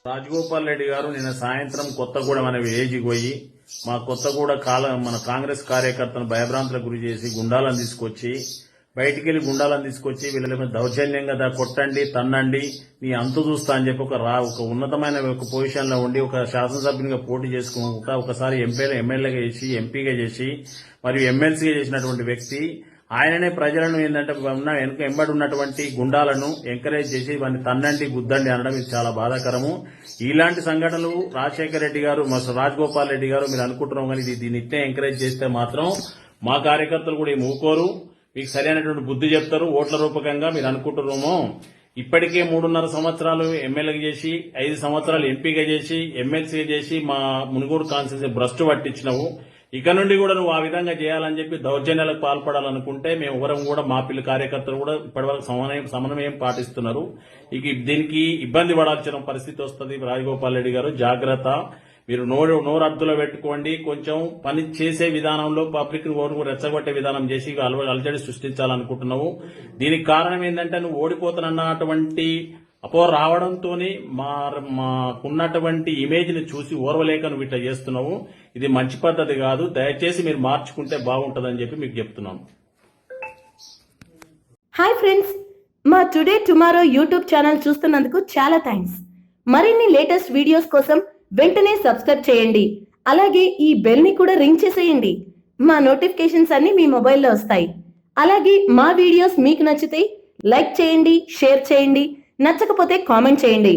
రాజగోపాల్ రెడ్డి గారు నిన్న సాయంత్రం కొత్తగూడెం అనే విలేజ్కి పోయి మా కొత్తగూడ మన కాంగ్రెస్ కార్యకర్తను భయభ్రాంతులకు గురి చేసి గుండాలను తీసుకొచ్చి బయటికి వెళ్లి గుండాలను తీసుకొచ్చి వీళ్ళ మీద దౌర్జన్యంగా కొట్టండి తన్నండి నీ అంతు చూస్తా అని చెప్పి ఒక ఉన్నతమైన ఒక పొజిషన్ లో ఉండి ఒక శాసనసభ్యునిగా పోటీ చేసుకుంటా ఒకసారి ఎమ్మెల్యేగా చేసి ఎంపీగా చేసి మరియు ఎమ్మెల్సీగా చేసినటువంటి వ్యక్తి ఆయననే ప్రజలను ఏంటంటే ఎంబడి ఉన్నటువంటి గుండాలను ఎంకరేజ్ చేసి వారిని తన్నండి గుద్దండి అనడం ఇది చాలా బాధాకరము. ఇలాంటి సంఘటనలు రాజశేఖర రెడ్డి గారు రాజగోపాల్ రెడ్డి గారు మీరు అనుకుంటున్నాం కానీ దీన్ని ఇట్టే ఎంకరేజ్ చేస్తే మాత్రం మా కార్యకర్తలు కూడా ఏమి ఊకోరు, మీకు సరైనటువంటి బుద్ధి చెప్తారు. ఓట్ల రూపకంగా మీరు అనుకుంటున్నామో ఇప్పటికే 3.5 సంవత్సరాలు ఎమ్మెల్యేగా చేసి 5 సంవత్సరాలు ఎంపీగా చేసి ఎమ్మెల్సీగా చేసి మా మునుగోడు కాన్స్టిట్యూన్సీ భ్రష్టు పట్టించినవు. ఇక నుండి కూడా నువ్వు ఆ విధంగా చేయాలని చెప్పి దౌర్జన్యాలకు పాల్పడాలనుకుంటే మేము ఎవరం కూడా మా పిల్ల కార్యకర్తలు కూడా ఇప్పటివరకు సమన్వయం పాటిస్తున్నారు. ఇక దీనికి ఇబ్బంది పడాల్సిన పరిస్థితి వస్తుంది. రాజగోపాల్ రెడ్డి గారు జాగ్రత్త, మీరు నోరు అద్దులో పెట్టుకోండి. కొంచెం పని చేసే విధానంలో పబ్లిక్ ఓటు రెచ్చగొట్టే విధానం చేసి అలజడి సృష్టించాలనుకుంటున్నావు. దీనికి కారణం ఏంటంటే నువ్వు ఓడిపోతానన్నటువంటి అపో రావడంతో మాకున్నటువంటి ఇమేజ్ ని చూసి ఓర్వలేక నువ్వు ఇట్లా చేస్తున్నావు. ఇది మంచి పద్ధతి కాదు, దయచేసి మీరు మార్చుకుంటే బాగుంటుందని చెప్పి మీకు చెప్తున్నాను. హాయ్ ఫ్రెండ్స్, మా టుడే టుమారో యూట్యూబ్ ఛానల్ చూస్తున్నందుకు చాలా థ్యాంక్స్. మరిన్ని లేటెస్ట్ వీడియోస్ కోసం వెంటనే సబ్స్క్రైబ్ చేయండి. అలాగే ఈ బెల్ ని కూడా రింగ్ చేసేయండి. మా నోటిఫికేషన్స్ అన్ని మీ మొబైల్లో వస్తాయి. అలాగే మా వీడియోస్ మీకు నచ్చితే లైక్ చేయండి, షేర్ చేయండి, నచ్చకపోతే కామెంట్ చేయండి.